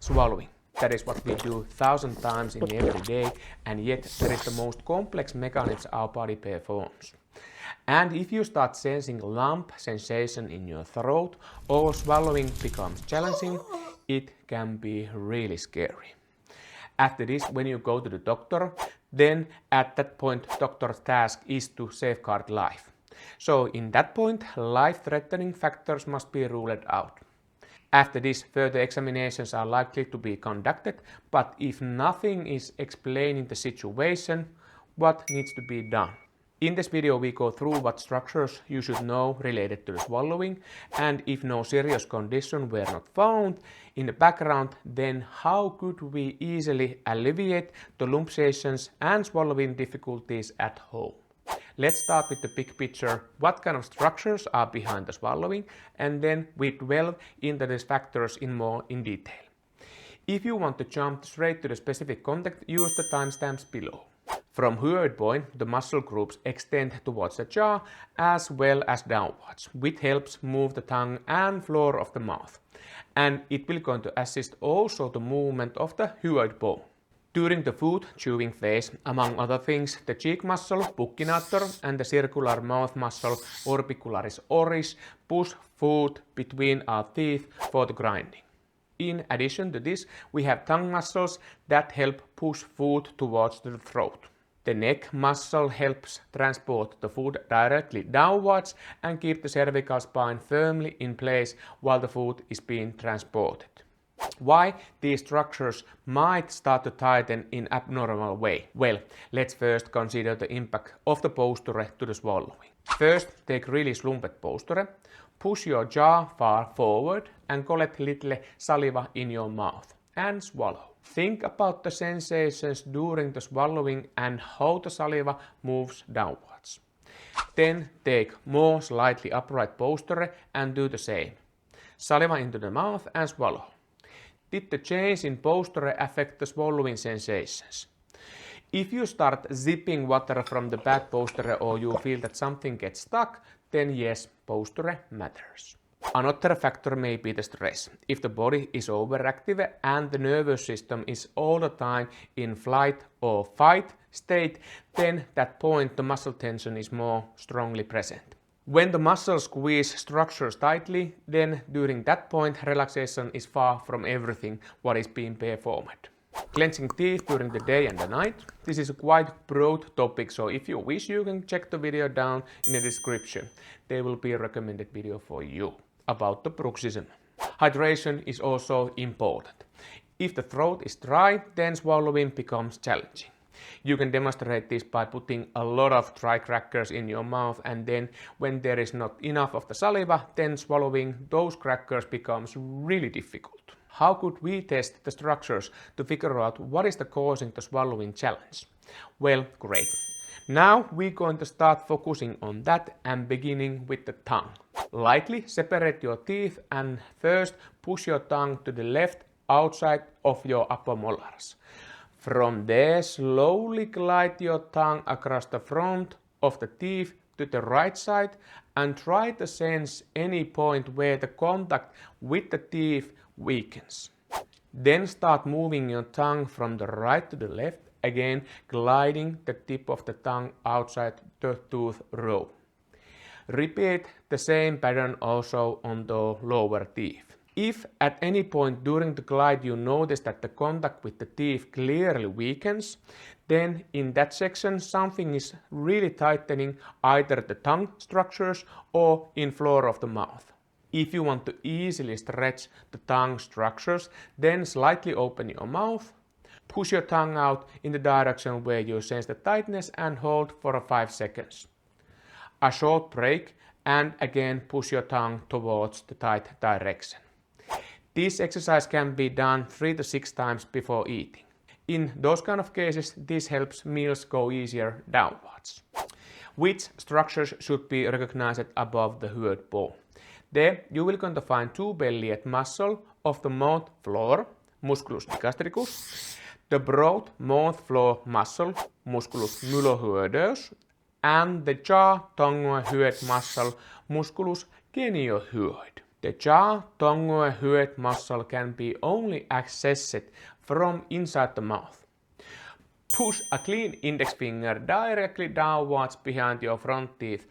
Swallowing. That is what we do 1,000 times in every day, and yet that is the most complex mechanism our body performs. And if you start sensing lump sensation in your throat or swallowing becomes challenging, it can be really scary. After this, when you go to the doctor, then at that point doctor's task is to safeguard life. So in that point, life-threatening factors must be ruled out. After this, further examinations are likely to be conducted, but if nothing is explaining the situation, what needs to be done? In this video we go through what structures you should know related to the swallowing, and if no serious condition were not found in the background, then how could we easily alleviate the lumpsations and swallowing difficulties at home? Let's start with the big picture, what kind of structures are behind the swallowing, and then we delve into these factors more in detail. If you want to jump straight to the specific content, use the timestamps below. From hyoid point, the muscle groups extend towards the jaw as well as downwards, which helps move the tongue and floor of the mouth. And it will going to assist also the movement of the hyoid bone. During the food chewing phase, among other things, the cheek muscle, Buccinator, and the circular mouth muscle, Orbicularis oris, push food between our teeth for the grinding. In addition to this, we have tongue muscles that help push food towards the throat. The neck muscle helps transport the food directly downwards and keep the cervical spine firmly in place while the food is being transported. Why these structures might start to tighten in abnormal way? Well, let's first consider the impact of the posture to the swallowing. First, take really slumped posture. Push your jaw far forward and collect little saliva in your mouth and swallow. Think about the sensations during the swallowing and how the saliva moves downwards. Then take more slightly upright posture and do the same. Saliva into the mouth and swallow. Did the change in posture affect the swallowing sensations? If you start zipping water from the bad posture or you feel that something gets stuck, then yes, posture matters. Another factor may be the stress. If the body is overactive and the nervous system is all the time in flight or fight state, then at that point the muscle tension is more strongly present. When the muscles squeeze structures tightly, then during that point relaxation is far from everything what is being performed. Clenching teeth during the day and the night. This is a quite broad topic, so if you wish you can check the video down in the description. There will be a recommended video for you about the bruxism. Hydration is also important. If the throat is dry, then swallowing becomes challenging. You can demonstrate this by putting a lot of dry crackers in your mouth, and then when there is not enough of the saliva, then swallowing those crackers becomes really difficult. How could we test the structures to figure out what is the causing the swallowing challenge? Well, great. Now we're going to start focusing on that and beginning with the tongue. Lightly separate your teeth and first push your tongue to the left outside of your upper molars. From there, slowly glide your tongue across the front of the teeth to the right side and try to sense any point where the contact with the teeth weakens. Then start moving your tongue from the right to the left, again gliding the tip of the tongue outside the tooth row. Repeat the same pattern also on the lower teeth. If at any point during the glide you notice that the contact with the teeth clearly weakens, then in that section something is really tightening either the tongue structures or in floor of the mouth. If you want to easily stretch the tongue structures, then slightly open your mouth, push your tongue out in the direction where you sense the tightness and hold for 5 seconds. A short break and again push your tongue towards the tight direction. This exercise can be done 3 to 6 times before eating. In those kind of cases, this helps meals go easier downwards. Which structures should be recognized above the hyoid bone? There you will going to find two-bellied muscle of the mouth floor, musculus digastricus, the broad mouth floor muscle, musculus mylohyioideus, and the jaw tongue hyoid muscle, musculus geniohyoid. The geniohyoid muscle can be only accessed from inside the mouth. Push a clean index finger directly downwards behind your front teeth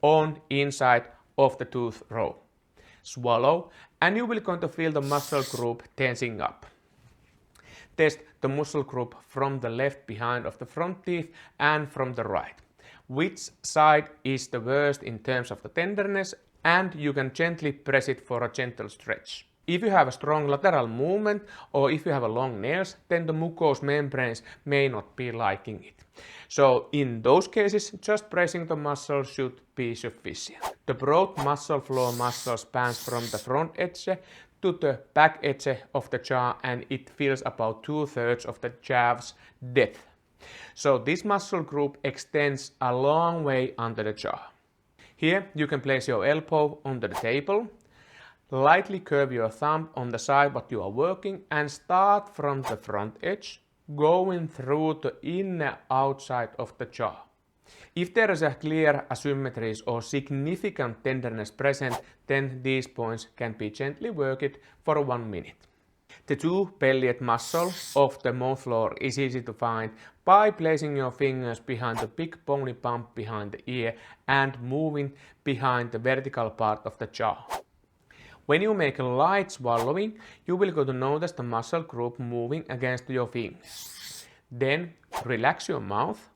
on inside of the tooth row. Swallow and you will going to feel the muscle group tensing up. Test the muscle group from the left behind of the front teeth and from the right. Which side is the worst in terms of the tenderness, and you can gently press it for a gentle stretch. If you have a strong lateral movement or if you have long nails, then the mucous membranes may not be liking it. So in those cases, just pressing the muscle should be sufficient. The broad muscle floor muscle spans from the front edge to the back edge of the jaw, and it fills about 2/3 of the jaw's depth. So this muscle group extends a long way under the jaw. Here you can place your elbow under the table, lightly curve your thumb on the side what you are working and start from the front edge, going through the inner outside of the jaw. If there is a clear asymmetries or significant tenderness present, then these points can be gently worked for 1 minute. The two-bellied muscle of the mouth floor is easy to find by placing your fingers behind the big bony bump behind the ear and moving behind the vertical part of the jaw. When you make a light swallowing, you will go to notice the muscle group moving against your fingers. Then relax your mouth,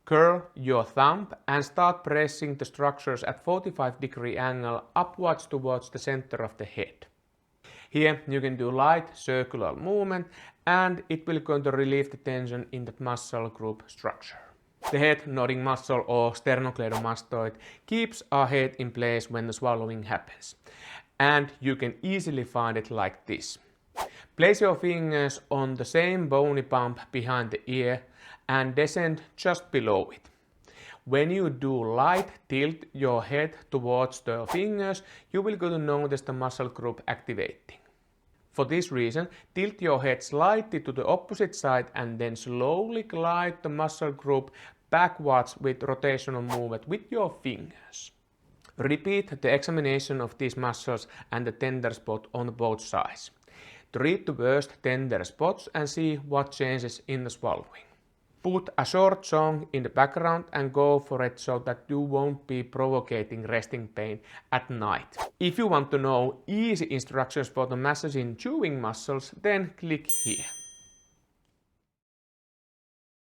curl your thumb and start pressing the structures at 45-degree angle upwards towards the center of the head. Here you can do light circular movement and it will going to relieve the tension in the muscle group structure. The head nodding muscle or sternocleidomastoid keeps our head in place when the swallowing happens. And you can easily find it like this. Place your fingers on the same bony bump behind the ear and descend just below it. When you do light tilt your head towards the fingers, you will go to notice the muscle group activating. For this reason, tilt your head slightly to the opposite side and then slowly glide the muscle group backwards with rotational movement with your fingers. Repeat the examination of these muscles and the tender spot on both sides. Treat the worst tender spots and see what changes in the swallowing. Put a short song in the background and go for it so that you won't be provoking resting pain at night. If you want to know easy instructions for the massaging chewing muscles, then click here.